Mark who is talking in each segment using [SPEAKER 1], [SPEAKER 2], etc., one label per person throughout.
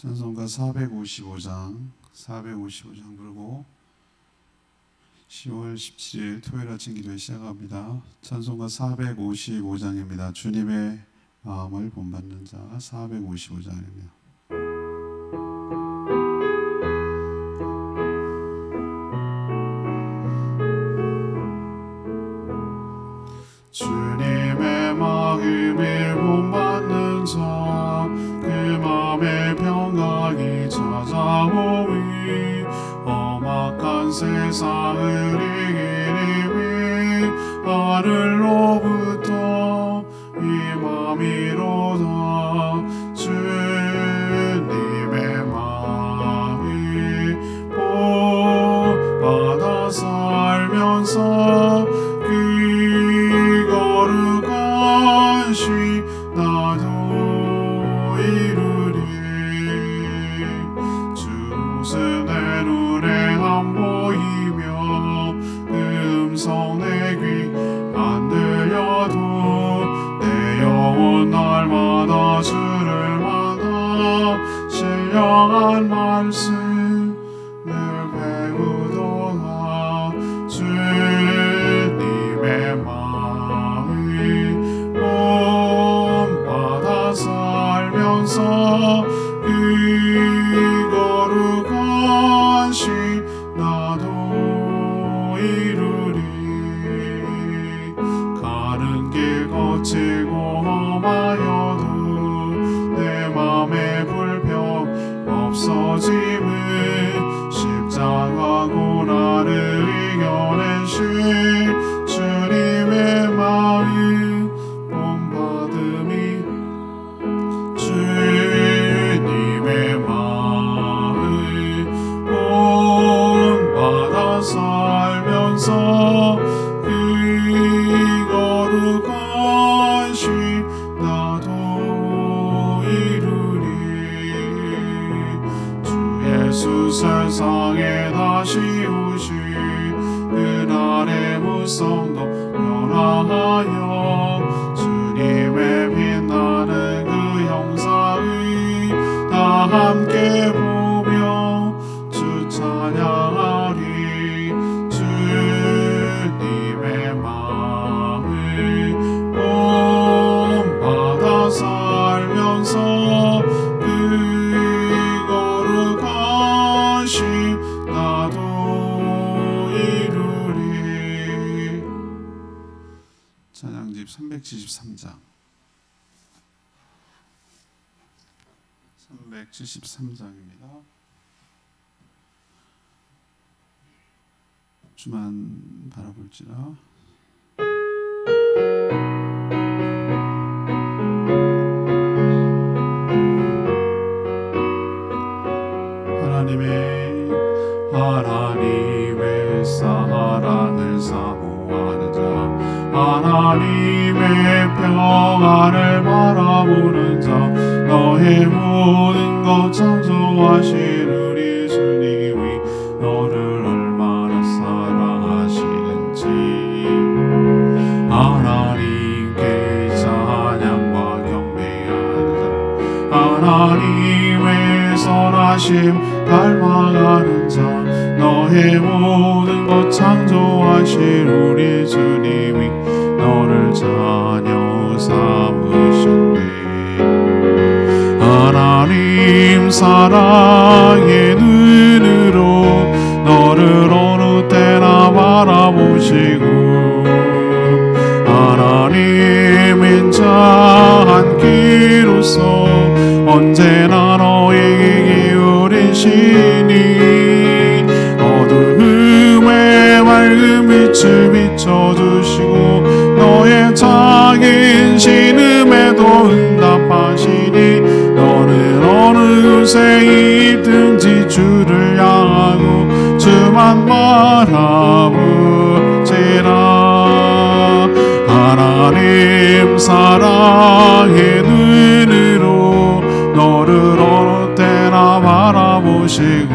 [SPEAKER 1] 찬송가 455장 부르고 10월 17일 토요일 아침 기도회 시작합니다. 찬송가 455장입니다. 주님의 마음을 본받는 자 455장입니다. 주님의 마음을 본받는 자 그 마음의 평강이 찾아오니 험악한 세상을 이기리 위해 하늘로부터 임함이로다. 주님의 마음을 본받아 살면서 거룩하시 나도 이루리. 주 모습 내 눈에 안 보이며 그 음성 내 귀 안 들려도 내 영혼 날마다 주를 만나 신령한 말씀을 배우도다. 주님의 마음을 본받아 살면서 그 거룩하시 나도 이루리. 가는 길 거치고 험하여도 내 맘에 불평 없어짐을 십자가고 나를 이겨내신 주님의 마음 본받음이. 주님의 마음 본받아 살면서 그 거룩하시 나도 이루리. 주 예수 세상에 다시 오시 그날의 무성도 변화하여 주님의 빛나는 그 형상을 다 함께 보며 주 찬양하리. 주님의 마음을 본받아 살면서 그 거룩하시 나도 이루리. 찬양집 373장 373장입니다. 주만 바라볼지라. 하나님의 사랑을 사모하는 자 하나님의 평안을 바라보는 자 너의 모든 것 창조하신 우리 주님이 너를 얼마나 사랑하시는지 하나님께 찬양과 경배하는 자 하나님의 선하심 닮아가는 자 너의 모든 것 창조하신 우리 주님이 너를 자녀 삼으셨네. 하나님 사랑의 눈으로 너를 어느 때나 바라보시고 하나님 인자한 귀로서 언제나 너에게 기울이시니 어두움에 맑은 빛을 비춰주시고 너의 작은 신음에도 응답하시니 너는 어느 곳에 있든지 주를 향하고 주만 바라보지라. 하나님 사랑의 눈으로 너를 어느 때나 바라보시고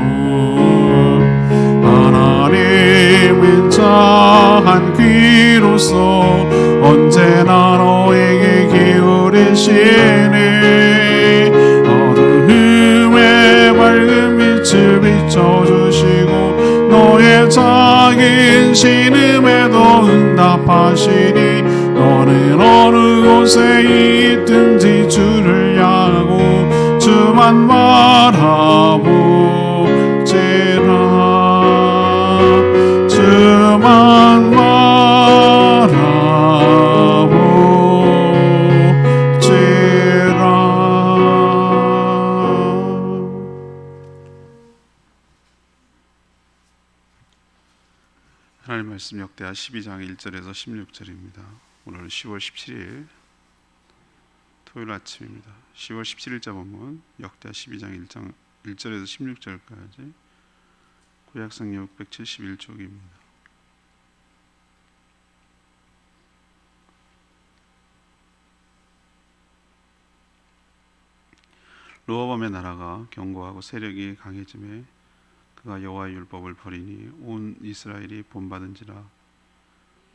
[SPEAKER 1] 하나님 인자한 귀로서 언제나 너에게 기울이시니 어두움에 비춰주시고 너의 작은 신음에도 응답하시니 너는 어느 곳에 있든지 주를 향하고 주만 바라보지라. 주만 바라보지라. 하나님 말씀 역대하 12장 1절에서 16절입니다. 오늘은 10월 17일 토요일 아침입니다. 10월 17일자 본문 역대하 12장 1절에서 16절까지 구약성 671쪽입니다. 르호보암의 나라가 견고하고 세력이 강해짐에 그가 여호와의 율법을 버리니 온 이스라엘이 본받은지라.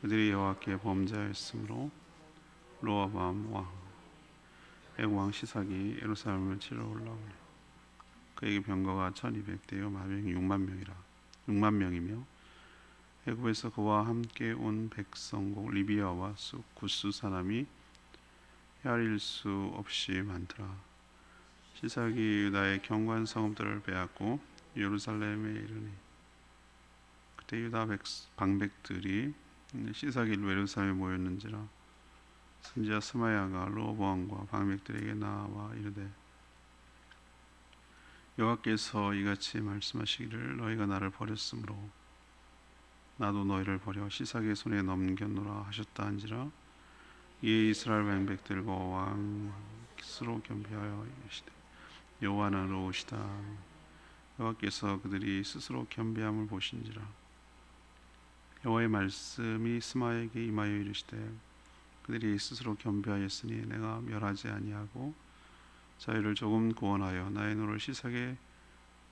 [SPEAKER 1] 그들이 여호와께 범죄하였으므로 르호보암 애굽 왕 시삭이 예루살렘을 치러 올라오니 그에게 병거가 1200대요 마병이 6만 명이며 애굽에서 그와 함께 온 백성국 리비아와 구스 사람이 헤아릴 수 없이 많더라. 시삭이 유다의 견고한 성읍들을 빼앗고 예루살렘에 이르니 그때 유다 방백들이 시삭이 예루살렘에 모였는지라. 선지자 스마야가 르호보암과 방백들에게 나와 이르되 여호와께서 이같이 말씀하시기를 너희가 나를 버렸으므로 나도 너희를 버려 시삭의 손에 넘겼노라 하셨다 한지라. 이에 이스라엘 방백들과 왕 스스로 겸비하여 이르시되 여호와는 의로우시다. 여호와께서 그들이 스스로 겸비함을 보신지라. 여호와의 말씀이 스마야에게 임하여 이르시되 그들이 스스로 겸비하였으니 내가 멸하지 아니하고 자유를 조금 구원하여 나의 노를 시삭의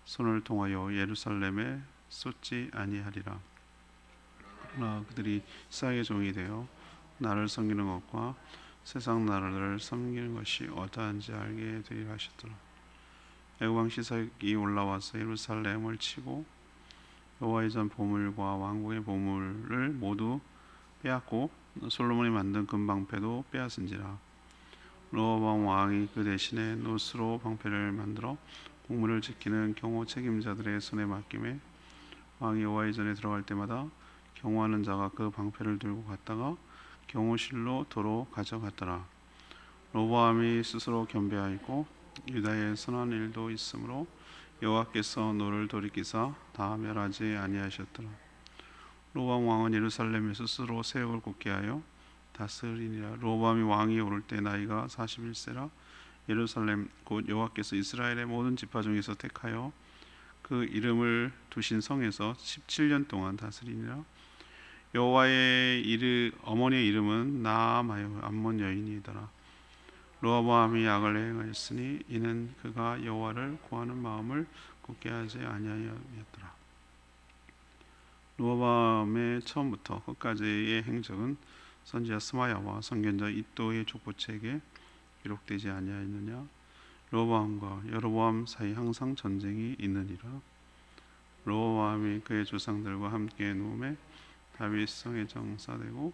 [SPEAKER 1] 손을 통하여 예루살렘에 쏟지 아니하리라. 그러나 그들이 시삭의 종이 되어 나를 섬기는 것과 세상 나라를 섬기는 것이 어떠한지 알게 되리라 하셨더라. 애굽 왕 시삭이 올라와서 예루살렘을 치고 여호와의 전 보물과 왕궁의 보물을 모두 빼앗고 솔로몬이 만든 금방패도 빼앗은지라. 르호보암 왕이 그 대신에 노스로 방패를 만들어 공문을 지키는 경호 책임자들의 손에 맡김에 왕이 여호와의 전에 들어갈 때마다 경호하는 자가 그 방패를 들고 갔다가 경호실로 도로 가져갔더라. 르호보암이 스스로 겸비하였고 유다에 선한 일도 있으므로 여호와께서 노를 돌이키사 다 멸하지 아니하셨더라. 르호보암 왕은 예루살렘에 스스로 세력을 굳게 하여 다스리니라. 르호보암이 왕이 오를 때 나이가 41세라. 예루살렘 곧 여호와께서 이스라엘의 모든 지파 중에서 택하여 그 이름을 두신 성에서 17년 동안 다스리니라. 여호와의 어머니의 이름은 나아마요 암몬 여인이더라. 르호보암이 악을 행하였으니 이는 그가 여호와를 구하는 마음을 굳게 하지 아니하였더라. 르호보암의 처음부터 끝까지의 행적은 선지자 스마야와 선견자 이도의 족보책에 기록되지 아니하였느냐. 르호보암과 여로보암 사이 항상 전쟁이 있느니라. 르호보암이 그의 조상들과 함께 누움에 다윗 성에 정사되고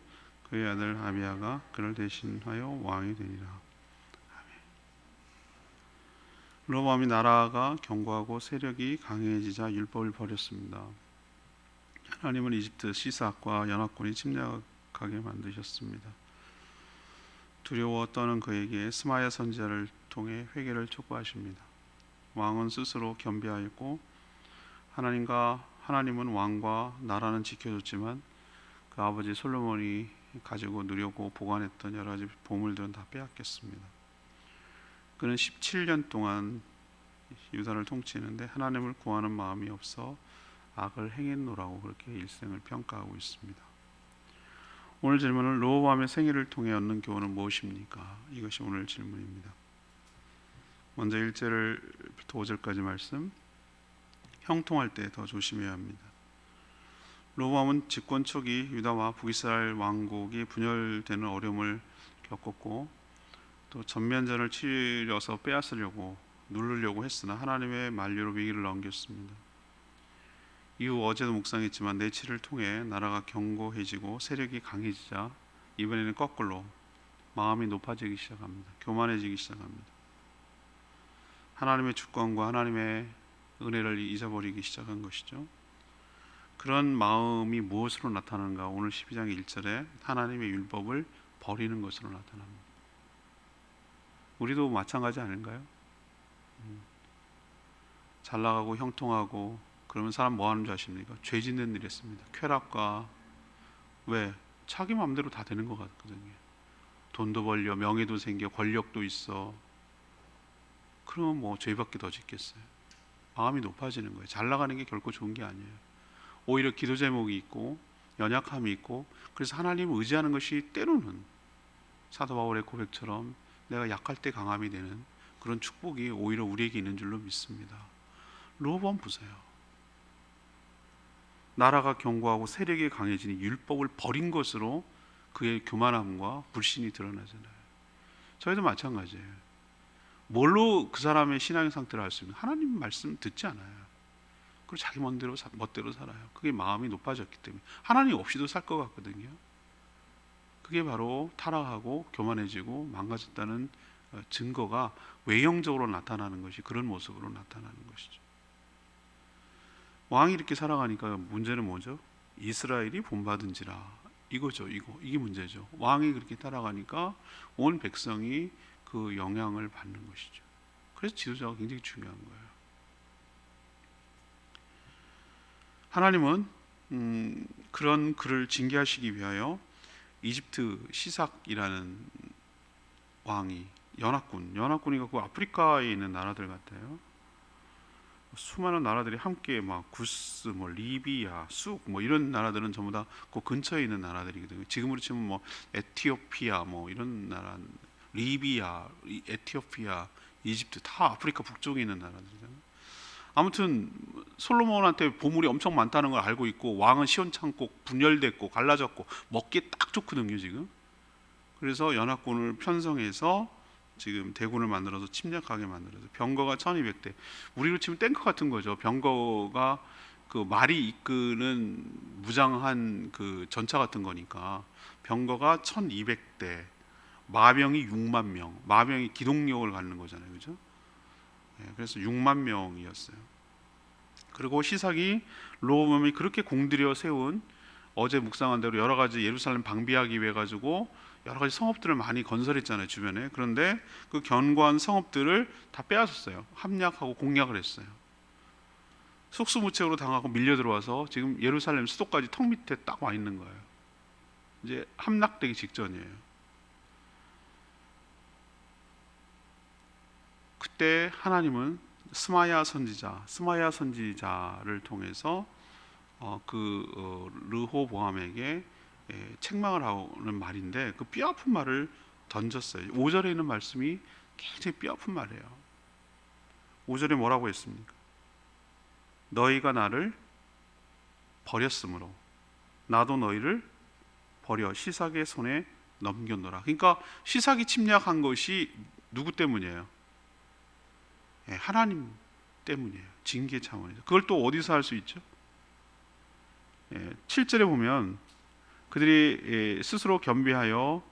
[SPEAKER 1] 그의 아들 아비야가 그를 대신하여 왕이 되니라. 르호보암이 나라가 견고하고 세력이 강해지자 율법을 버렸습니다. 하나님은 이집트 시삭과 연합군이 침략하게 만드셨습니다. 두려워 떠는 그에게 스마야 선지자를 통해 회개를 촉구하십니다. 왕은 스스로 겸비하였고 하나님은 왕과 나라는 지켜줬지만 그 아버지 솔로몬이 가지고 누려고 보관했던 여러 가지 보물들은 다 빼앗겼습니다. 그는 17년 동안 유다를 통치했는데 하나님을 구하는 마음이 없어 악을 행했노라고 그렇게 일생을 평가하고 있습니다. 오늘 질문은 르호보암의 생애를 통해 얻는 교훈은 무엇입니까? 이것이 오늘 질문입니다. 먼저 1절부터 5절까지 말씀. 형통할 때 더 조심해야 합니다. 르호보암은 집권 초기 유다와 북이스라엘 왕국이 분열되는 어려움을 겪었고 또 전면전을 치러서 빼앗으려고 누르려고 했으나 하나님의 만류로 위기를 넘겼습니다. 이후 어제도 묵상했지만 내치를 통해 나라가 견고해지고 세력이 강해지자 이번에는 거꾸로 마음이 높아지기 시작합니다. 교만해지기 시작합니다. 하나님의 주권과 하나님의 은혜를 잊어버리기 시작한 것이죠. 그런 마음이 무엇으로 나타나는가? 오늘 12장 1절에 하나님의 율법을 버리는 것으로 나타납니다. 우리도 마찬가지 아닌가요? 잘 나가고 형통하고 그러면 사람 뭐 하는 줄 아십니까? 죄 짓는 일 했습니다. 쾌락과 왜? 자기 마음대로 다 되는 것 같거든요. 돈도 벌려, 명예도 생겨, 권력도 있어. 그러면 뭐 죄밖에 더 짓겠어요. 마음이 높아지는 거예요. 잘 나가는 게 결코 좋은 게 아니에요. 오히려 기도 제목이 있고 연약함이 있고, 그래서 하나님을 의지하는 것이 때로는 사도 바울의 고백처럼 내가 약할 때 강함이 되는 그런 축복이 오히려 우리에게 있는 줄로 믿습니다. 로보암 보세요. 나라가 견고하고 세력이 강해지니 율법을 버린 것으로 그의 교만함과 불신이 드러나잖아요. 저희도 마찬가지예요. 뭘로 그 사람의 신앙의 상태를 알 수 있는? 하나님 말씀 듣지 않아요. 그리고 자기 멋대로 살아요. 그게 마음이 높아졌기 때문에. 하나님 없이도 살 것 같거든요. 그게 바로 타락하고 교만해지고 망가졌다는 증거가 외형적으로 나타나는 것이 그런 모습으로 나타나는 것이죠. 왕이 이렇게 살아가니까 문제는 뭐죠? 이스라엘이 본받은지라, 이거죠. 이게 문제죠. 왕이 그렇게 따라가니까 온 백성이 그 영향을 받는 것이죠. 그래서 지도자가 굉장히 중요한 거예요. 하나님은 그런 그를 징계하시기 위하여 이집트 시삭이라는 왕이 연합군이 그 아프리카에 있는 나라들 같아요. 수많은 나라들이 함께 막 구스, 뭐 리비아, 쑥, 뭐 이런 나라들은 전부 다 그 근처에 있는 나라들이거든요. 지금으로 치면 뭐 에티오피아, 뭐 이런 나라, 리비아, 에티오피아, 이집트 다 아프리카 북쪽에 있는 나라들이잖아요. 아무튼 솔로몬한테 보물이 엄청 많다는 걸 알고 있고, 왕은 시원찮고 분열됐고 갈라졌고 먹기에 딱 좋거든요 지금. 그래서 연합군을 편성해서 지금 대군을 만들어서 침략하게 만들어서 병거가 1200대, 우리로 치면 탱크 같은 거죠. 병거가 그 말이 이끄는 무장한 그 전차 같은 거니까 병거가 1200대, 마병이 6만 명, 마병이 기동력을 갖는 거잖아요, 그죠? 그래서 6만 명이었어요. 그리고 시삭이 로보암이 그렇게 공들여 세운, 어제 묵상한 대로 여러 가지 예루살렘 방비하기 위해 가지고 여러 가지 성읍들을 많이 건설했잖아요 주변에. 그런데 그 견고한 성읍들을 다 빼앗았어요. 함락하고 공략을 했어요. 속수무책으로 당하고 밀려 들어와서 지금 예루살렘 수도까지 턱 밑에 딱 와 있는 거예요. 이제 함락되기 직전이에요. 그때 하나님은 스마야 선지자를 통해서 르호보암에게 책망을 하는 말인데, 그 뼈아픈 말을 던졌어요. 5절에 있는 말씀이 굉장히 뼈아픈 말이에요. 5절에 뭐라고 했습니까? 너희가 나를 버렸으므로 나도 너희를 버려 시삭의 손에 넘겼노라. 그러니까 시삭이 침략한 것이 누구 때문이에요? 하나님 때문이에요. 징계 차원에서. 그걸 또 어디서 할 수 있죠? 7절에 보면 그들이 스스로 겸비하여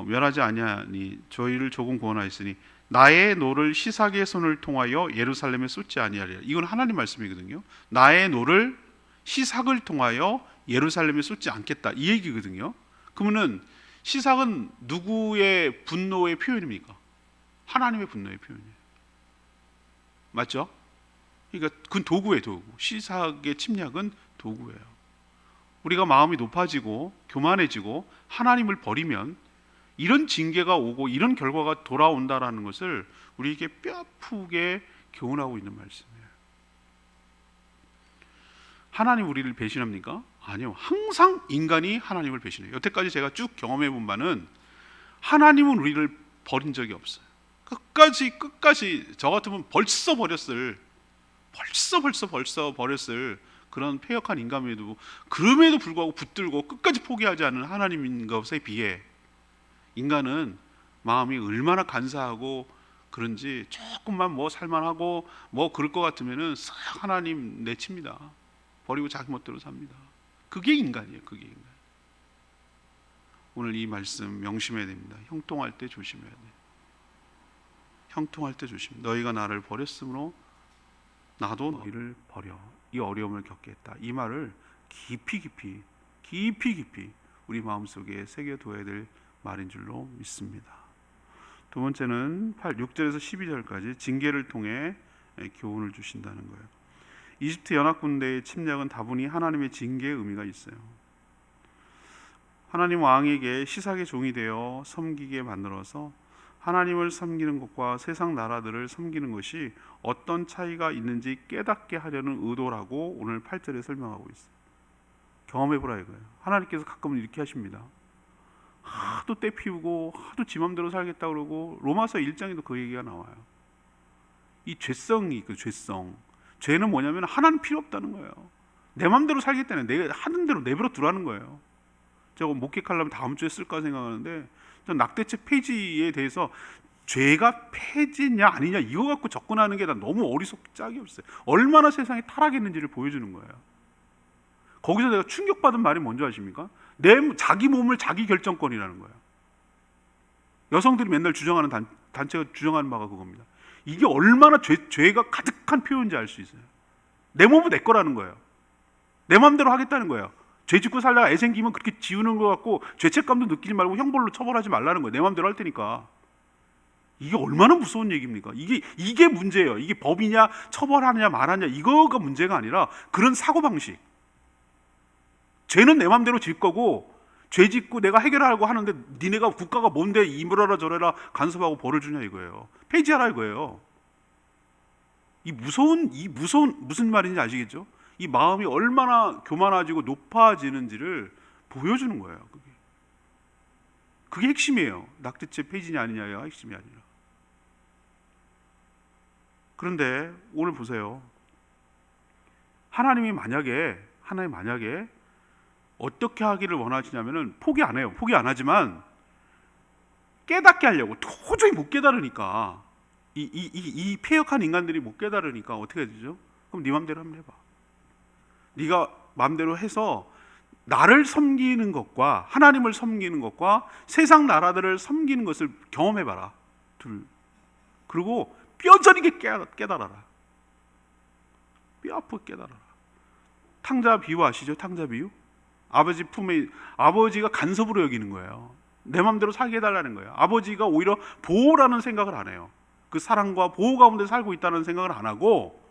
[SPEAKER 1] 멸하지 아니하니 저희를 조금 구원하였으니 나의 노를 시삭의 손을 통하여 예루살렘에 쏟지 아니하리라. 이건 하나님 말씀이거든요. 나의 노를 시삭을 통하여 예루살렘에 쏟지 않겠다, 이 얘기거든요. 그러면은 시삭은 누구의 분노의 표현입니까? 하나님의 분노의 표현이에요. 맞죠? 그러니까 그건 도구예요, 도구. 시삭의 침략은 도구예요. 우리가 마음이 높아지고 교만해지고 하나님을 버리면 이런 징계가 오고 이런 결과가 돌아온다라는 것을 우리에게 뼈아프게 교훈하고 있는 말씀이에요. 하나님 우리를 배신합니까? 아니요. 항상 인간이 하나님을 배신해요. 여태까지 제가 쭉 경험해 본 바는 하나님은 우리를 버린 적이 없어요. 끝까지 저 같으면 벌써 버렸을 그런 패역한 인간임에도, 그럼에도 불구하고 붙들고 끝까지 포기하지 않은 하나님인 것에 비해 인간은 마음이 얼마나 간사하고 그런지 조금만 뭐 살만하고 뭐 그럴 것 같으면은 싹 하나님 내칩니다. 버리고 자기 멋대로 삽니다. 그게 인간이에요. 그게 인간. 오늘 이 말씀 명심해야 됩니다. 형통할 때 조심해야 돼. 형통할 때 조심. 너희가 나를 버렸으므로 나도 너희를 버려. 이 어려움을 겪겠다. 이 말을 깊이 우리 마음속에 새겨둬야 될 말인 줄로 믿습니다. 두 번째는 6절에서 12절까지 징계를 통해 교훈을 주신다는 거예요. 이집트 연합군대의 침략은 다분히 하나님의 징계의 의미가 있어요. 하나님 왕에게 시삭의 종이 되어 섬기게 만들어서 하나님을 섬기는 것과 세상 나라들을 섬기는 것이 어떤 차이가 있는지 깨닫게 하려는 의도라고 오늘 8절에 설명하고 있어요. 경험해보라 이거예요. 하나님께서 가끔은 이렇게 하십니다. 하도 때 피우고 하도 지 맘대로 살겠다 그러고 로마서 1장에도 그 얘기가 나와요. 이 죄성이 그 죄는 뭐냐면 하나님 필요 없다는 거예요. 내 맘대로 살겠다는 내가 하는 대로 내버려 두라는 거예요. 제가 목회하려면 다음 주에 쓸까 생각하는데 전 낙태죄 폐지에 대해서 죄가 폐지냐 아니냐 이거 갖고 접근하는 게 난 너무 어리석고 짝이 없어요. 얼마나 세상이 타락했는지를 보여주는 거예요. 거기서 내가 충격받은 말이 뭔지 아십니까? 자기 몸을 자기 결정권이라는 거예요. 여성들이 맨날 주장하는 단체가 주장하는 바가 그겁니다. 이게 얼마나 죄가 가득한 표현인지 알 수 있어요. 내 몸은 내 거라는 거예요. 내 마음대로 하겠다는 거예요. 죄 짓고 살다가 애 생기면 그렇게 지우는 것 같고 죄책감도 느끼지 말고 형벌로 처벌하지 말라는 거예요. 내 마음대로 할 테니까. 이게 얼마나 무서운 얘기입니까? 이게 문제예요. 이게 법이냐 처벌하느냐 말하냐 이거가 문제가 아니라 그런 사고방식. 죄는 내 마음대로 질 거고 죄 짓고 내가 해결하려고 하는데 니네가 국가가 뭔데 이러라 저래라 간섭하고 벌을 주냐 이거예요. 폐지하라 이거예요. 이 무슨 말인지 아시겠죠? 이 마음이 얼마나 교만해지고 높아지는지를 보여주는 거예요. 그게 핵심이에요. 낙태죄 폐지냐 아니냐가 핵심이 아니라. 그런데 오늘 보세요. 하나님이 만약에 어떻게 하기를 원하시냐면은 포기 안 해요. 포기 안 하지만 깨닫게 하려고 도저히 못 깨달으니까 이 폐역한 인간들이 못 깨달으니까 어떻게 해야 되죠? 그럼 네 맘대로 한번 해봐. 네가 맘대로 해서 나를 섬기는 것과 하나님을 섬기는 것과 세상 나라들을 섬기는 것을 경험해봐라. 그리고 뼈저리게 깨달아라. 뼈 아프게 깨달아라. 탕자 비유 아시죠? 탕자 비유? 아버지 품에 아버지가 간섭으로 여기는 거예요. 내 맘대로 살게 해달라는 거예요. 아버지가 오히려 보호라는 생각을 안 해요. 그 사랑과 보호 가운데 살고 있다는 생각을 안 하고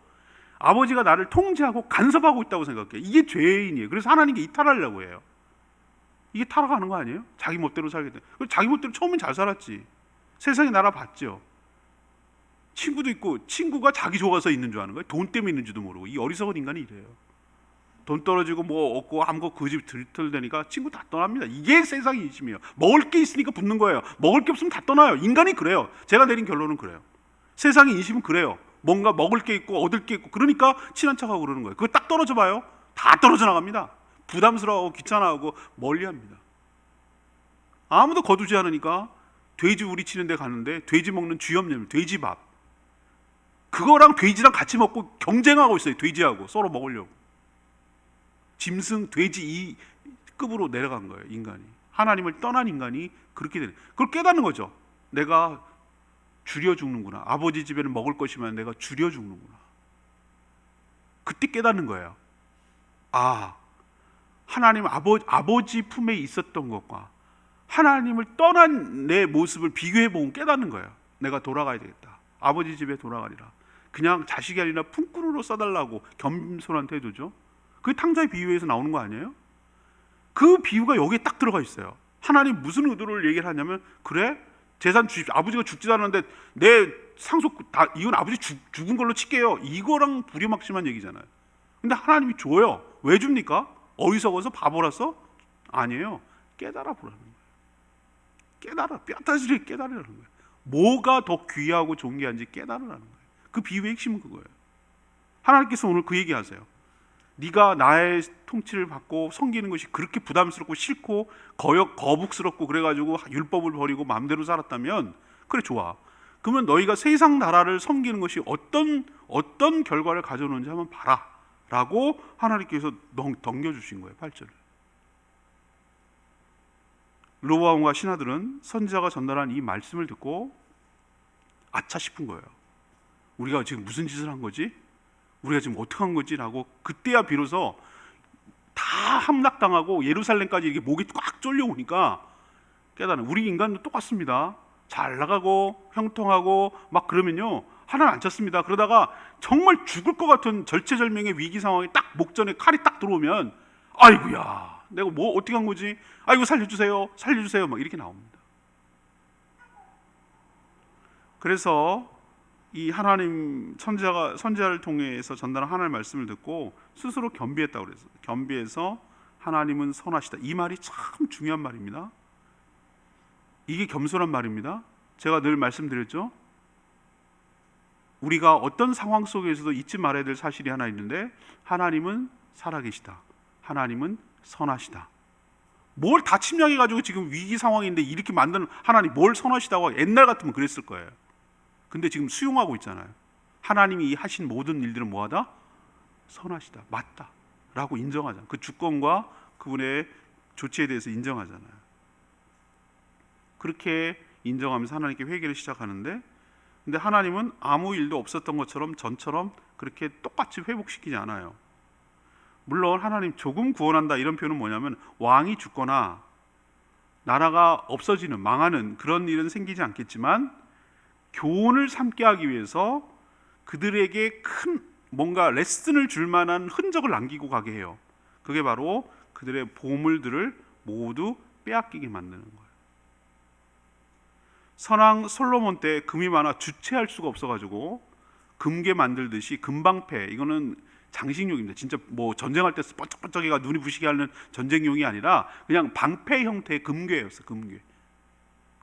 [SPEAKER 1] 아버지가 나를 통제하고 간섭하고 있다고 생각해요. 이게 죄인이에요. 그래서 하나님께 이탈하려고 해요. 이게 타락하는 거 아니에요? 자기 멋대로 살겠다. 자기 멋대로 처음엔 잘 살았지. 세상에 날아봤죠. 친구도 있고 친구가 자기 좋아서 있는 줄 아는 거예요. 돈 때문에 있는지도 모르고. 이 어리석은 인간이 이래요. 돈 떨어지고 뭐 얻고 아무것도 그 집 들틀대니까 친구 다 떠납니다. 이게 세상의 인심이에요. 먹을 게 있으니까 붙는 거예요. 먹을 게 없으면 다 떠나요. 인간이 그래요. 제가 내린 결론은 그래요. 세상의 인심은 그래요. 뭔가 먹을 게 있고 얻을 게 있고 그러니까 친한 척하고 그러는 거예요. 그거 딱 떨어져 봐요. 다 떨어져 나갑니다. 부담스러워하고 귀찮아하고 멀리합니다. 아무도 거두지 않으니까 돼지 우리 치는 데 가는데 돼지 먹는 쥐염염 돼지밥 그거랑 돼지랑 같이 먹고 경쟁하고 있어요. 돼지하고 서로 먹으려고. 짐승, 돼지 이 급으로 내려간 거예요. 인간이. 하나님을 떠난 인간이 그렇게 되는. 그걸 깨닫는 거죠. 내가 줄여 죽는구나. 아버지 집에는 먹을 것이면 내가 줄여 죽는구나. 그때 깨닫는 거예요. 아, 하나님 아버지 품에 있었던 것과 하나님을 떠난 내 모습을 비교해 보면 깨닫는 거예요. 내가 돌아가야 되겠다. 아버지 집에 돌아가리라. 그냥 자식이 아니라 품꾼으로 써달라고 겸손한 태도죠. 그게 탕자의 비유에서 나오는 거 아니에요? 그 비유가 여기에 딱 들어가 있어요. 하나님 무슨 의도를 얘기를 하냐면 그래? 재산 주십시오. 아버지가 죽지도 않았는데 내 상속 다 이건 아버지 죽은 걸로 칠게요. 이거랑 불이막심한 얘기잖아요. 근데 하나님이 줘요. 왜 줍니까? 어리석어서 바보라서? 아니에요. 깨달아 보라는 거예요. 깨달아. 뼈다지게 깨달으라는 거예요. 뭐가 더 귀하고 존귀한지 깨달으라는 거예요. 그 비유의 핵심은 그거예요. 하나님께서 오늘 그 얘기하세요. 네가 나의 통치를 받고 섬기는 것이 그렇게 부담스럽고 싫고 거북스럽고 그래가지고 율법을 버리고 마음대로 살았다면 그래 좋아. 그러면 너희가 세상 나라를 섬기는 것이 어떤 결과를 가져오는지 한번 봐라. 라고 하나님께서 넘겨주신 거예요. 8절을. 르호보암과 신하들은 선지자가 전달한 이 말씀을 듣고 아차 싶은 거예요. 우리가 지금 무슨 짓을 한 거지? 우리가 지금 어떻게 한 거지? 라고 그때야 비로소 다 함락당하고 예루살렘까지 이렇게 목이 꽉 쫄려오니까 깨달은, 우리 인간도 똑같습니다. 잘 나가고 형통하고 막 그러면요 하나는 안 쳤습니다. 그러다가 정말 죽을 것 같은 절체절명의 위기 상황이 딱 목전에 칼이 딱 들어오면 아이고야 내가 뭐 어떻게 한 거지? 아이고 살려주세요 살려주세요 막 이렇게 나옵니다. 그래서 이 하나님 선지자를 통해서 전달한 하나님의 말씀을 듣고 스스로 겸비했다고 그랬어요. 겸비해서 하나님은 선하시다. 이 말이 참 중요한 말입니다. 이게 겸손한 말입니다. 제가 늘 말씀드렸죠. 우리가 어떤 상황 속에서도 잊지 말아야 될 사실이 하나 있는데, 하나님은 살아계시다. 하나님은 선하시다. 뭘 다 침략해가지고 지금 위기 상황인데 이렇게 만드는 하나님 뭘 선하시다고 옛날 같으면 그랬을 거예요. 근데 지금 수용하고 있잖아요. 하나님이 하신 모든 일들은 뭐하다? 선하시다. 맞다. 라고 인정하잖아요. 그 주권과 그분의 조치에 대해서 인정하잖아요. 그렇게 인정하면서 하나님께 회개를 시작하는데, 근데 하나님은 아무 일도 없었던 것처럼 전처럼 그렇게 똑같이 회복시키지 않아요. 물론 하나님 조금 구원한다 이런 표현은 뭐냐면 왕이 죽거나 나라가 없어지는 망하는 그런 일은 생기지 않겠지만 교훈을 삼게 하기 위해서 그들에게 큰 뭔가 레슨을 줄 만한 흔적을 남기고 가게 해요. 그게 바로 그들의 보물들을 모두 빼앗기게 만드는 거예요. 선왕 솔로몬 때 금이 많아 주체할 수가 없어가지고 금괴 만들듯이 금방패, 이거는 장식용입니다. 진짜 뭐 전쟁할 때 번쩍번쩍해가 눈이 부시게 하는 전쟁용이 아니라 그냥 방패 형태의 금괴였어요. 금괴.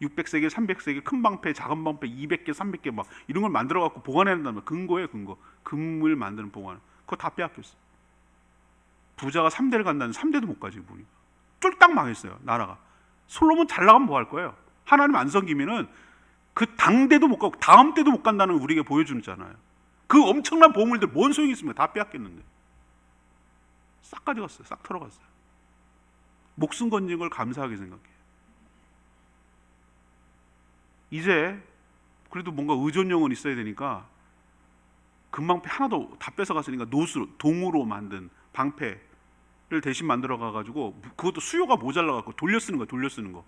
[SPEAKER 1] 600세겔, 300세겔 큰 방패, 작은 방패 200개, 300개 막 이런 걸 만들어 갖고 보관해야 된다면 근거예요, 근거. 금을 만드는 보관. 그거 다 빼앗겼어요. 부자가 3대를 간다는 3대도 못 가지 보니까. 쫄딱 망했어요, 나라가. 솔로몬 잘 나가면 뭐 할 거예요? 하나님 안 섬기면은 그 당대도 못 가고 다음 때도 못 간다는 걸 우리에게 보여주잖아요. 그 엄청난 보물들 뭔 소용이 있습니까? 다 빼앗겼는데. 싹 가져갔어요. 싹 털어갔어요. 목숨 건진 걸 감사하게 생각해요. 이제 그래도 뭔가 의존용은 있어야 되니까 금방패 하나도 다 뺏어갔으니까 노수로, 동으로 만든 방패를 대신 만들어 가가지고 그것도 수요가 모자라갖고 돌려 쓰는 거야. 돌려 쓰는 거.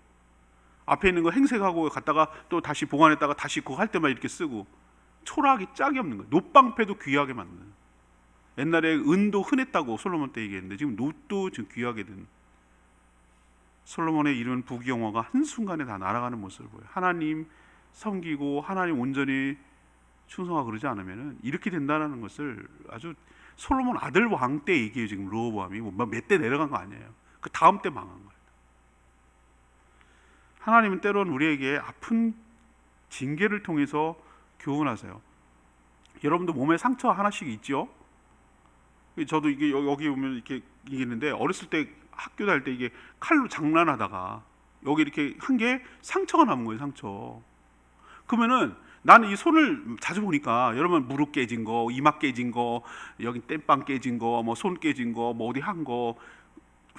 [SPEAKER 1] 앞에 있는 거 행색하고 갔다가 또 다시 보관했다가 다시 그거 할 때만 이렇게 쓰고, 초라하기 짝이 없는 거예요. 놋방패도 귀하게 만드는. 옛날에 은도 흔했다고 솔로몬 때 얘기했는데 지금 놋도 지금 귀하게 된. 솔로몬의 이런 부귀영화가 한순간에 다 날아가는 모습을 보여요. 하나님 섬기고 하나님 온전히 충성하고 그러지 않으면 이렇게 된다는 것을 아주 솔로몬 아들 왕 때 얘기해요. 지금 르호보암이 몇 대 내려간 거 아니에요. 그 다음 때 망한 거예요. 하나님은 때로는 우리에게 아픈 징계를 통해서 교훈하세요. 여러분도 몸에 상처 하나씩 있죠? 저도 이게 여기 보면 이렇게 있는데, 어렸을 때 학교 다닐 때 이게 칼로 장난하다가 여기 이렇게 한 게 상처가 남은 거예요. 상처. 그러면은 나는 이 손을 자주 보니까 여러분 무릎 깨진 거, 이마 깨진 거, 여기 땜빵 깨진 거, 뭐 손 깨진 거, 뭐 어디 한 거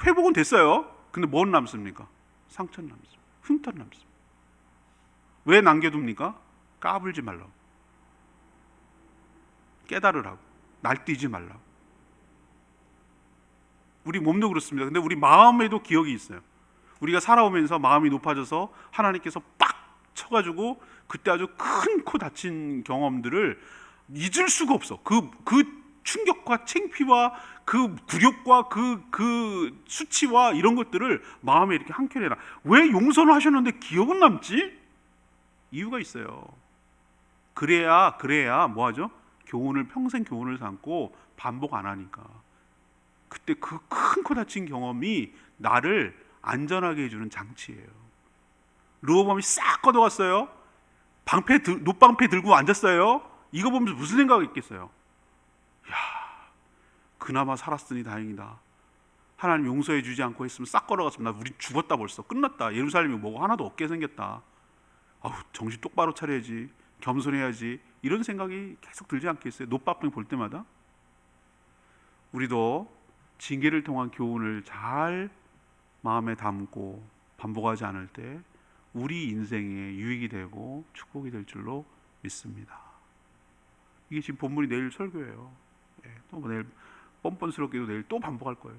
[SPEAKER 1] 회복은 됐어요. 근데 뭔 남습니까? 상처는 남습니다. 흉터는 남습니다. 왜 남겨둡니까? 까불지 말라고, 깨달으라고, 날뛰지 말라고. 우리 몸도 그렇습니다. 근데 우리 마음에도 기억이 있어요. 우리가 살아오면서 마음이 높아져서 하나님께서 빡 쳐가지고 그때 아주 큰 코 다친 경험들을 잊을 수가 없어. 그 충격과 창피와 그 굴욕과 그 수치와 이런 것들을 마음에 이렇게 한켠에라. 왜 용서를 하셨는데 기억은 남지? 이유가 있어요. 그래야 뭐하죠? 평생 교훈을 삼고 반복 안 하니까. 그때 그 큰 코 다친 경험이 나를 안전하게 해주는 장치예요. 르호보암이 싹 걷어갔어요. 놋방패 들고 앉았어요. 이거 보면서 무슨 생각이 있겠어요? 야, 그나마 살았으니 다행이다. 하나님 용서해 주지 않고 했으면 싹 걸어갔으면 우리 죽었다, 벌써 끝났다. 예루살렘이 뭐가 하나도 없게 생겼다. 정신 똑바로 차려야지, 겸손해야지, 이런 생각이 계속 들지 않겠어요? 놋방패 볼 때마다. 우리도 징계를 통한 교훈을 잘 마음에 담고 반복하지 않을 때 우리 인생에 유익이 되고 축복이 될 줄로 믿습니다. 이게 지금 본문이 내일 설교예요. 또 내일 뻔뻔스럽게도 내일 또 반복할 거예요.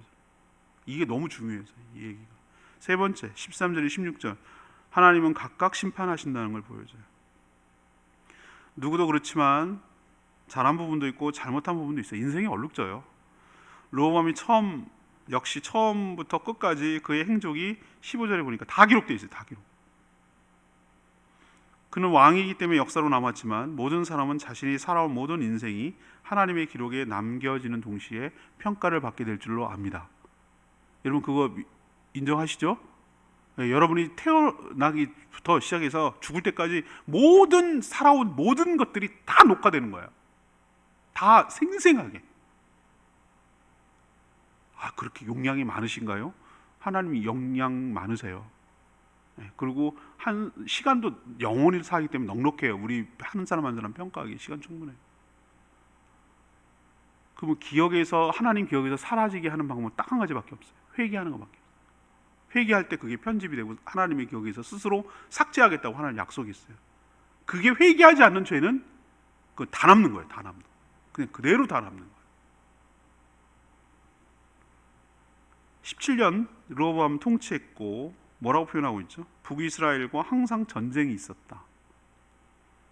[SPEAKER 1] 이게 너무 중요해서 이 얘기가. 세 번째 13절에 16절 하나님은 각각 심판하신다는 걸 보여줘요. 누구도 그렇지만 잘한 부분도 있고 잘못한 부분도 있어요. 인생이 얼룩져요. 르호보암이 역시 처음부터 끝까지 그의 행적이 15절에 보니까 다 기록되어 있어요. 다 기록. 그는 왕이기 때문에 역사로 남았지만 모든 사람은 자신이 살아온 모든 인생이 하나님의 기록에 남겨지는 동시에 평가를 받게 될 줄로 압니다. 여러분 그거 인정하시죠? 여러분이 태어나기부터 시작해서 죽을 때까지 살아온 모든 것들이 다 녹화되는 거예요. 다 생생하게. 그렇게 용량이 많으신가요? 하나님이 용량 많으세요. 그리고 한 시간도 영원히 살기 때문에 넉넉해요. 우리 한 사람 한 사람 평가하기 시간 충분해요. 그러면 하나님 기억에서 사라지게 하는 방법은 딱 한 가지밖에 없어요. 회개하는 것밖에 없어요. 회개할 때 그게 편집이 되고 하나님의 기억에서 스스로 삭제하겠다고 하나님 약속이 있어요. 그게 회개하지 않는 죄는 다 남는 거예요. 다 남는. 그냥 그대로 다 남는 거예요. 17년 르호보암 통치했고 뭐라고 표현하고 있죠? 북이스라엘과 항상 전쟁이 있었다.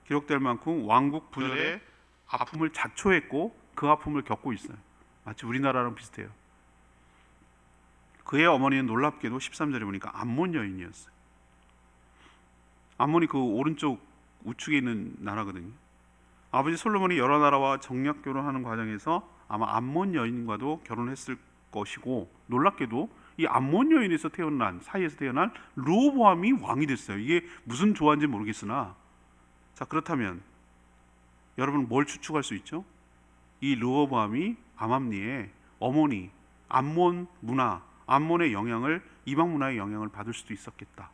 [SPEAKER 1] 기록될 만큼 왕국 분열의 아픔을 자초했고 그 아픔을 겪고 있어요. 마치 우리나라랑 비슷해요. 그의 어머니는 놀랍게도 13절에 보니까 암몬 여인이었어요. 암몬이 그 오른쪽 우측에 있는 나라거든요. 아버지 솔로몬이 여러 나라와 정략 결혼하는 과정에서 아마 암몬 여인과도 결혼했을 것이고 놀랍게도 이 암몬 여인에서 사이에서 태어난 르호보암이 왕이 됐어요. 이게 무슨 조화인지 모르겠으나 자 그렇다면 여러분 뭘 추측할 수 있죠? 이 르호보암이 암암리의 어머니 암몬의 영향을 이방 문화의 영향을 받을 수도 있었겠다.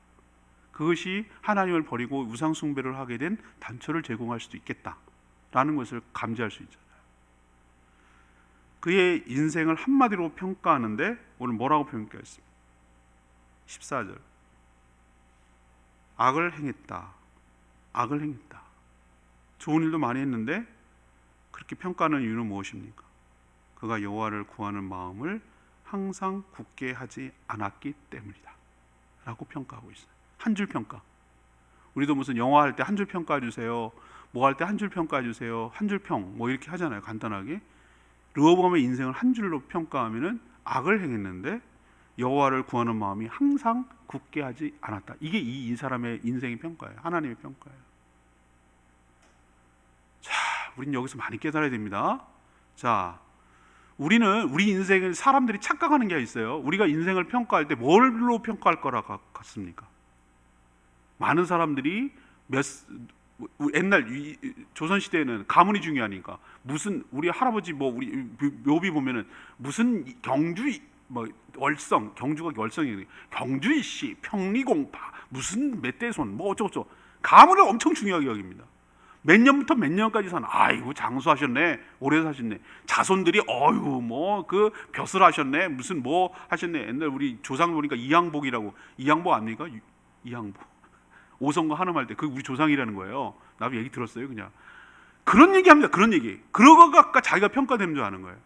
[SPEAKER 1] 그것이 하나님을 버리고 우상 숭배를 하게 된 단초를 제공할 수도 있겠다라는 것을 감지할 수 있잖아요. 그의 인생을 한마디로 평가하는데 오늘 뭐라고 평가했습니까? 14절 악을 행했다. 좋은 일도 많이 했는데 그렇게 평가하는 이유는 무엇입니까? 그가 여호와를 구하는 마음을 항상 굳게 하지 않았기 때문이다 라고 평가하고 있어요. 한 줄 평가. 우리도 무슨 영화 할 때 한 줄 평가해 주세요, 뭐 할 때 한 줄 평가해 주세요, 한 줄 평 뭐 이렇게 하잖아요. 간단하게. 르호보암의 인생을 한 줄로 평가하면은 악을 행했는데 여호와를 구하는 마음이 항상 굳게 하지 않았다. 이게 이 사람의 인생의 평가예요. 하나님의 평가예요. 자, 우린 여기서 많이 깨달아야 됩니다. 자, 우리는 우리 인생을 사람들이 착각하는 게 있어요. 우리가 인생을 평가할 때 뭘로 평가할 거라 같습니까? 많은 사람들이 옛날 조선 시대에는 가문이 중요하니까 무슨 우리 할아버지 우리 묘비 보면은 무슨 경주가 월성이 경주이씨 평리공파 무슨 멧돼손 어쩌고저쩌고 가문을 엄청 중요하게 여깁니다. 몇 년부터 몇 년까지 아이고 장수하셨네, 오래 사셨네. 자손들이 그 벼슬 하셨네, 무슨 뭐 하셨네. 옛날 우리 조상 보니까 이항복이라고. 이항복 압니까? 이항복. 오성과 한음할 때 그 우리 조상이라는 거예요. 나도 얘기 들었어요. 그냥 그런 얘기합니다. 그런 얘기. 그러고가 자기가 평가되는 줄 아는 거예요.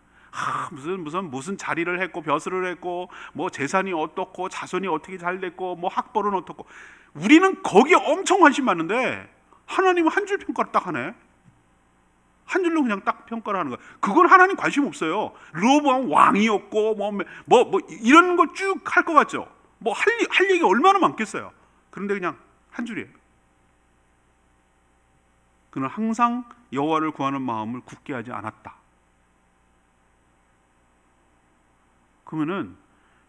[SPEAKER 1] 무슨 자리를 했고 벼슬을 했고 뭐 재산이 어떻고 자손이 어떻게 잘 됐고 뭐 학벌은 어떻고. 우리는 거기에 엄청 관심 많은데 하나님은 한 줄 평가를 딱 하네. 한 줄로 그냥 딱 평가를 하는 거야. 그건 하나님 관심 없어요. 르호보암 왕이었고 뭐 이런 거 쭉 할 것 같죠. 뭐 할 얘기 얼마나 많겠어요. 그런데 그냥 한 줄이에요. 그는 항상 여호와를 구하는 마음을 굳게 하지 않았다. 그러면은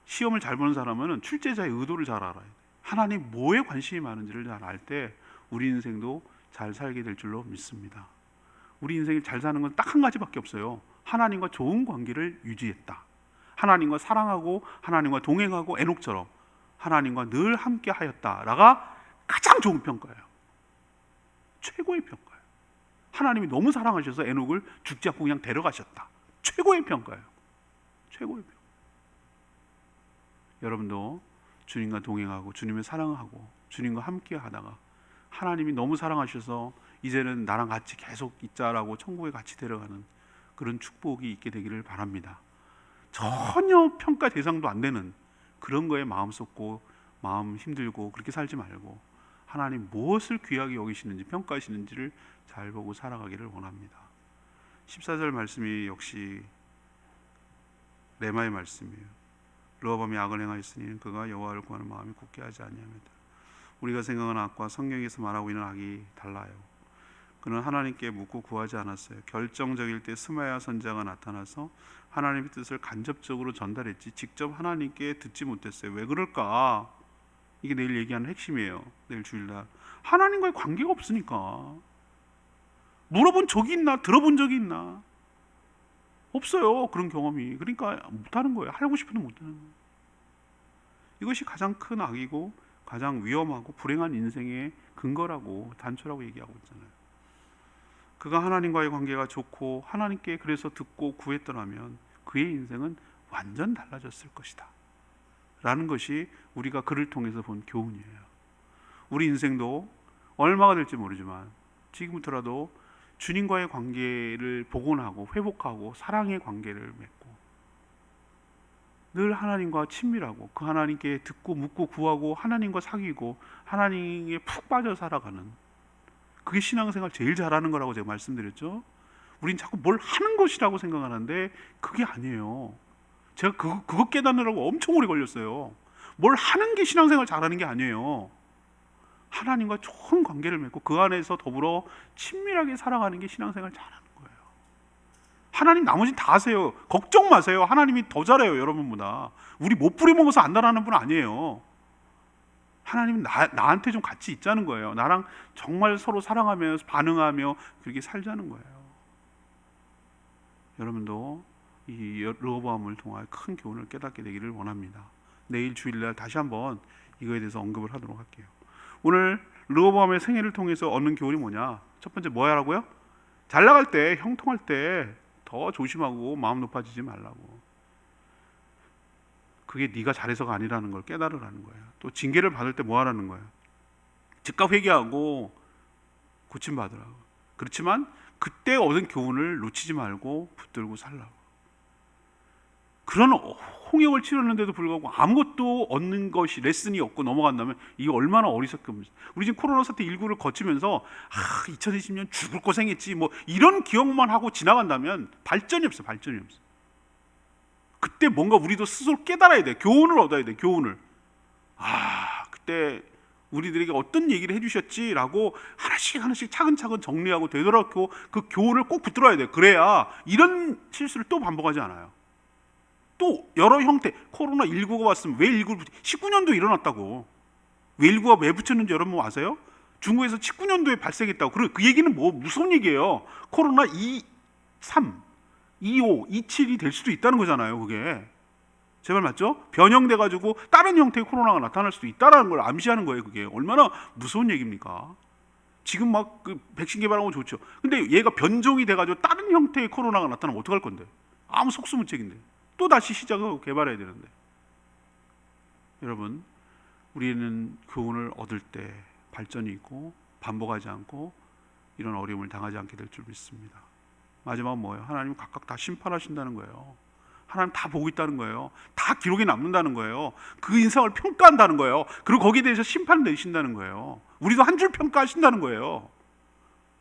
[SPEAKER 1] 시험을 잘 보는 사람은 출제자의 의도를 잘 알아야 돼. 하나님 뭐에 관심이 많은지를 잘 알 때 우리 인생도 잘 살게 될 줄로 믿습니다. 우리 인생이 잘 사는 건 딱 한 가지밖에 없어요. 하나님과 좋은 관계를 유지했다. 하나님과 사랑하고 하나님과 동행하고 에녹처럼 하나님과 늘 함께 하였다라가 가장 좋은 평가예요. 최고의 평가예요. 하나님이 너무 사랑하셔서 에녹을 죽지 않고 그냥 데려가셨다. 최고의 평가예요. 최고의 병. 여러분도 주님과 동행하고 주님을 사랑하고 주님과 함께 하다가 하나님이 너무 사랑하셔서 이제는 나랑 같이 계속 있자라고 천국에 같이 데려가는 그런 축복이 있게 되기를 바랍니다. 전혀 평가 대상도 안 되는 그런 거에 마음 쏟고 마음 힘들고 그렇게 살지 말고 하나님 무엇을 귀하게 여기시는지 평가하시는지를 잘 보고 살아가기를 원합니다. 14절 말씀이 역시 레마의 말씀이에요. 르호보암이 악을 행하였으니 그가 여호와를 구하는 마음이 굳게 하지 아니하였다. 우리가 생각하는 악과 성경에서 말하고 있는 악이 달라요. 그는 하나님께 묻고 구하지 않았어요. 결정적일 때 스마야 선지자가 나타나서 하나님의 뜻을 간접적으로 전달했지 직접 하나님께 듣지 못했어요. 왜 그럴까? 이게 내일 얘기하는 핵심이에요. 내일 주일날 하나님과의 관계가 없으니까. 물어본 적이 있나? 들어본 적이 있나? 없어요. 그런 경험이. 그러니까 못하는 거예요. 하고 싶어도 못하는 거예요. 이것이 가장 큰 악이고 가장 위험하고 불행한 인생의 근거라고 단초라고 얘기하고 있잖아요. 그가 하나님과의 관계가 좋고 하나님께 그래서 듣고 구했더라면 그의 인생은 완전 달라졌을 것이다 라는 것이 우리가 그를 통해서 본 교훈이에요. 우리 인생도 얼마가 될지 모르지만 지금부터라도 주님과의 관계를 복원하고 회복하고 사랑의 관계를 맺고 늘 하나님과 친밀하고 그 하나님께 듣고 묻고 구하고 하나님과 사귀고 하나님에 푹 빠져 살아가는 그게 신앙생활 제일 잘하는 거라고 제가 말씀드렸죠. 우린 자꾸 뭘 하는 것이라고 생각하는데 그게 아니에요. 제가 그거 깨닫느라고 엄청 오래 걸렸어요. 뭘 하는 게 신앙생활 잘하는 게 아니에요. 하나님과 좋은 관계를 맺고 그 안에서 더불어 친밀하게 살아가는 게 신앙생활 잘하는 거예요. 하나님 나머지는 다 하세요. 걱정 마세요. 하나님이 더 잘해요. 여러분보다. 우리 못 부려먹어서 안다라는 분 아니에요. 하나님은 나한테 좀 같이 있자는 거예요. 나랑 정말 서로 사랑하며 반응하며 그렇게 살자는 거예요. 여러분도 이 르호보암을 통하여 큰 교훈을 깨닫게 되기를 원합니다. 내일 주일날 다시 한번 이거에 대해서 언급을 하도록 할게요. 오늘 르호보암의 생애를 통해서 얻는 교훈이 뭐냐? 첫 번째 뭐야라고요? 잘 나갈 때, 형통할 때 더 조심하고 마음 높아지지 말라고. 그게 네가 잘해서가 아니라는 걸 깨달으라는 거예요. 또 징계를 받을 때 뭐 하라는 거예요? 즉각 회개하고 고침받으라고. 그렇지만 그때 얻은 교훈을 놓치지 말고 붙들고 살라고. 그런 홍역을 치렀는데도 불구하고 아무것도 얻는 것이 레슨이 없고 넘어간다면 이게 얼마나 어리석습니까? 우리 지금 코로나 사태 19를 거치면서 2020년 죽을 고생했지 뭐 이런 기억만 하고 지나간다면 발전이 없어요. 발전이 없어요. 그때 뭔가 우리도 스스로 깨달아야 돼. 교훈을 얻어야 돼. 교훈을. 그때 우리들에게 어떤 얘기를 해주셨지라고 하나씩 차근차근 정리하고 되돌아고 그 교훈을 꼭 붙들어야 돼. 그래야 이런 실수를 또 반복하지 않아요. 또 여러 형태 코로나19가 왔으면 왜 19년도에 일어났다고. 왜 19가 왜 붙였는지 여러분 아세요? 중국에서 19년도에 발생했다고. 그 얘기는 뭐 무슨 얘기예요? 코로나 23, 25, 27이 될 수도 있다는 거잖아요. 그게 제 말 맞죠? 변형돼 가지고 다른 형태의 코로나가 나타날 수도 있다라는 걸 암시하는 거예요. 그게 얼마나 무서운 얘기입니까? 지금 막 그 백신 개발하고 좋죠. 근데 얘가 변종이 돼 가지고 다른 형태의 코로나가 나타나면 어떡할 건데? 아무 속수무책인데. 또 다시 시작하고 개발해야 되는데. 여러분, 우리는 교훈을 얻을 때 발전이 있고 반복하지 않고 이런 어려움을 당하지 않게 될 줄 믿습니다. 마지막은 뭐예요? 하나님 각각 다 심판하신다는 거예요. 하나님 다 보고 있다는 거예요. 다 기록에 남는다는 거예요. 그 인생을 평가한다는 거예요. 그리고 거기에 대해서 심판을 내리신다는 거예요. 우리도 한 줄 평가하신다는 거예요.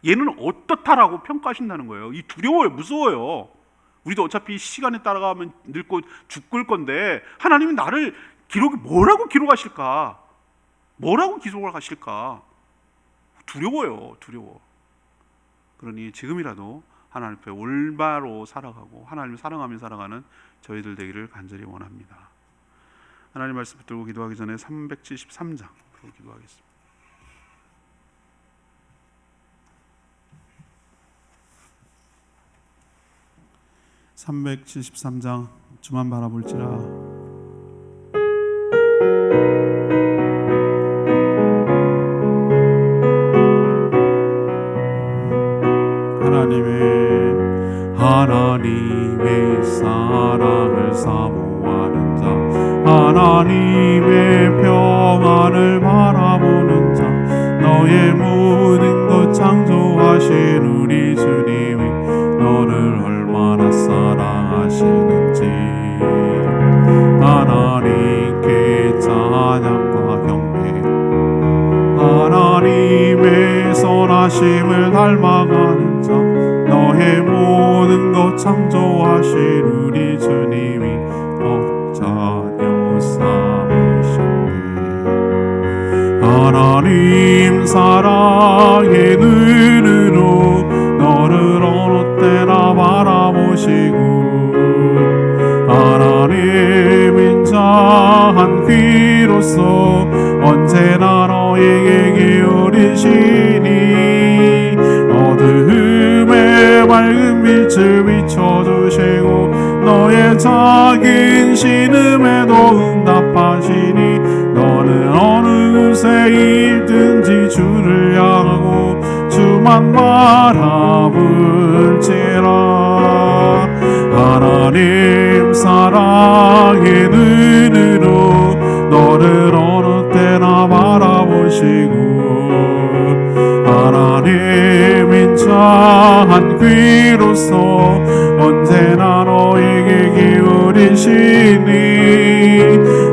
[SPEAKER 1] 얘는 어떻다라고 평가하신다는 거예요. 이 두려워요. 무서워요. 우리도 어차피 시간에 따라가면 늙고 죽을 건데 하나님은 나를 뭐라고 기록하실까? 뭐라고 기록을 하실까? 두려워요. 두려워. 그러니 지금이라도 하나님 앞에 올바로 살아가고 하나님을 사랑하며 살아가는 저희들 되기를 간절히 원합니다. 하나님 말씀 붙들고 기도하기 전에 373장 기도하겠습니다. 373장 주만 바라볼지라. 하나님의 사랑을
[SPEAKER 2] 사모하는 자, 하나님의 평안을 바라보는 자, 너의 모든 것 창조하신 우리 주님이 너를 얼마나 사랑하시는지 하나님께 찬양과 경배, 하나님의 선하심을 닮아가는 자, 너의 모든 것 창조하신 우리 주님이 너 자녀 삼으셨네. 하나님 사랑의 눈으로 너를 어느 때나 바라보시고, 하나님 인자한 귀로서 언제나 너에게 기울이시니 어두움에 밝은 빛을 비춰주시고 너의 작은 신음에도 응답하시니 너는 어느 곳에 있든지 주를 향하고 주만 바라볼지라. 하나님 사랑의 눈으로 너를 어느 때나 바라보시고, 하나님 인자한 귀로서 언제나 너에게 기울이시니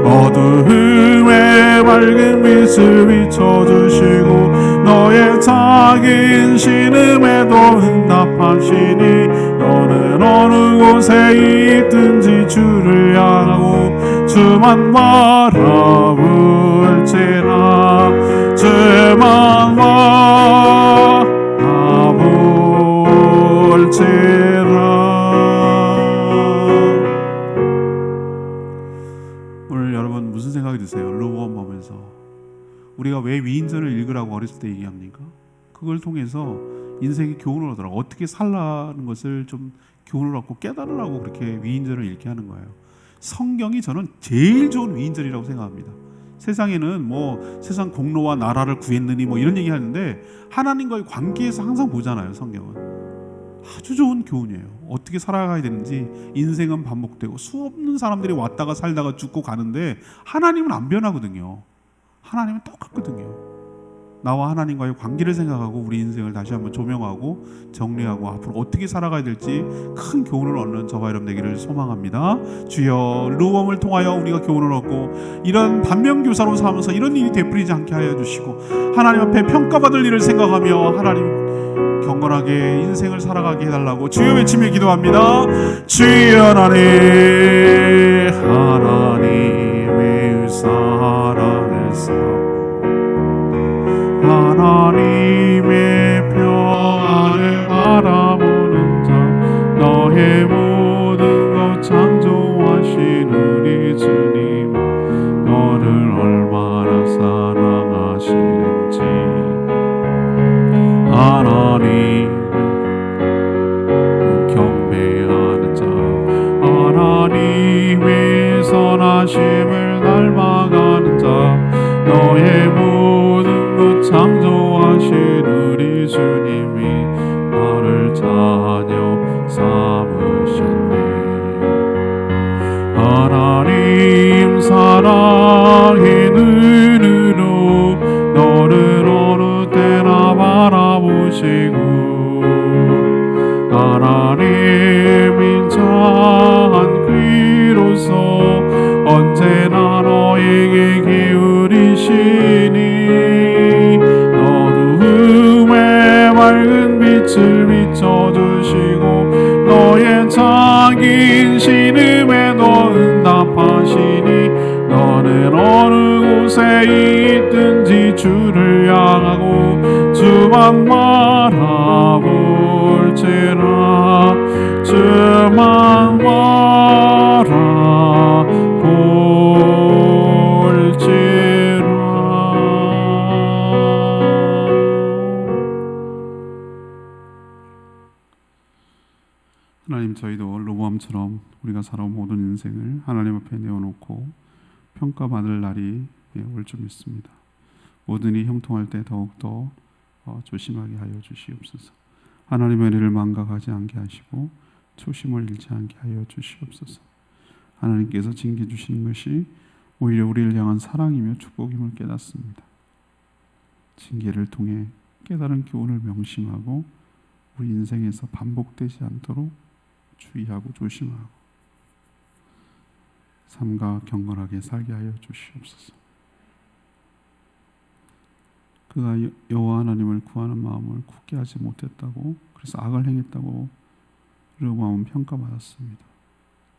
[SPEAKER 2] 어두움에 밝은 빛을 비춰주시고 너의 작은 신음에도 응답하시니 너는 어느 곳에 있든지 주를 향하고 주만 바라볼지라. 주만 바라볼지라. 오늘 여러분 무슨 생각이 드세요? 르보암 보면서 우리가 왜 위인전을 읽으라고 어렸을 때 얘기합니까? 그걸 통해서 인생의 교훈을 얻으라고, 어떻게 살라는 것을 좀 교훈을 얻고 깨달으라고 그렇게 위인전을 읽게 하는 거예요. 성경이 저는 제일 좋은 위인전이라고 생각합니다. 세상에는 뭐 세상 공로와 나라를 구했느니 뭐 이런 얘기 하는데 하나님과의 관계에서 항상 보잖아요. 성경은 아주 좋은 교훈이에요. 어떻게 살아가야 되는지. 인생은 반복되고 수없는 사람들이 왔다가 살다가 죽고 가는데 하나님은 안 변하거든요. 하나님은 똑같거든요. 나와 하나님과의 관계를 생각하고 우리 인생을 다시 한번 조명하고 정리하고 앞으로 어떻게 살아가야 될지 큰 교훈을 얻는 저와 여러분 되기를 소망합니다. 주여, 르보암을 통하여 우리가 교훈을 얻고 이런 반면교사로 삼아서 이런 일이 되풀이지 않게 하여 주시고 하나님 앞에 평가받을 일을 생각하며 하나님 경건하게 인생을 살아가게 해달라고 주여 외치며 기도합니다. 주여, 하나님의 사랑을 쌓고 하나님의 평안을 바라보는 자, 너의 모든 것 창조하신 우리 주님 너를 얼마나 사랑하시는지 하나님을 경배하는 자, 하나님의 선하심을 닮아가는 자, 너의 모든 것 창조하신 우리 주님이 나를 자녀 삼으셨네. 하나님 사랑의 눈으로 너를 어느 때나 바라보시고 하나님 인자한 귀로서 언제나 너에게 기울이시니 어두움에 밝은 빛을 비춰주시고 너의 작은 신음에도 응답하시니 너는 어느 곳에 있든지 주를 향하고 주만 바라볼지라. 주만 바라볼지라. 하나님, 저희도 르보암처럼 우리가 살아온 모든 인생을 하나님 앞에 내어놓고 평가받을 날이 올 줄 믿습니다. 모든 이 형통할 때 더욱더 조심하게 하여 주시옵소서. 하나님의 은혜를 망각하지 않게 하시고 초심을 잃지 않게 하여 주시옵소서. 하나님께서 징계 주시는 것이 오히려 우리를 향한 사랑이며 축복임을 깨닫습니다. 징계를 통해 깨달은 교훈을 명심하고 우리 인생에서 반복되지 않도록 주의하고 조심하고 삼가 경건하게 살게 하여 주시옵소서. 그가 여호와 하나님을 구하는 마음을 굳게 하지 못했다고, 그래서 악을 행했다고 르호보암은 평가받았습니다.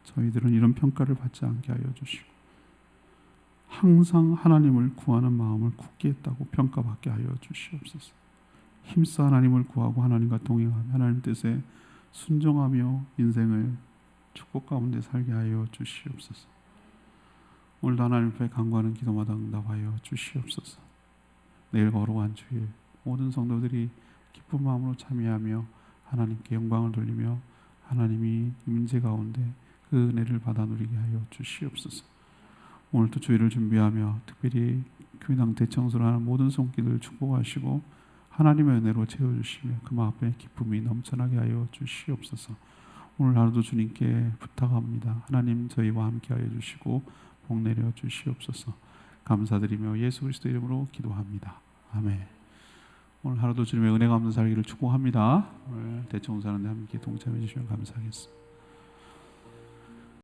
[SPEAKER 2] 저희들은 이런 평가를 받지 않게 하여 주시고 항상 하나님을 구하는 마음을 굳게 했다고 평가받게 하여 주시옵소서. 힘써 하나님을 구하고 하나님과 동행하며 하나님 뜻에 순종하며 인생을 축복 가운데 살게 하여 주시옵소서. 오늘도 하나님 앞에 간구하는 기도마다 응답하여 주시옵소서. 내일 거룩한 주일 모든 성도들이 기쁜 마음으로 참여하며 하나님께 영광을 돌리며 하나님이 임재 가운데 그 은혜를 받아 누리게 하여 주시옵소서. 오늘도 주일을 준비하며 특별히 교회당 대청소를 하는 모든 손길을 축복하시고 하나님의 은혜로 채워주시며 그 마음 앞에 기쁨이 넘쳐나게 하여 주시옵소서. 오늘 하루도 주님께 부탁합니다. 하나님 저희와 함께 하여 주시고 복 내려 주시옵소서. 감사드리며 예수 그리스도 이름으로 기도합니다. 아멘. 오늘 하루도 주님의 은혜가 없는 살기를 축복합니다. 오늘 대청소하는데 함께 동참해 주시면 감사하겠습니다.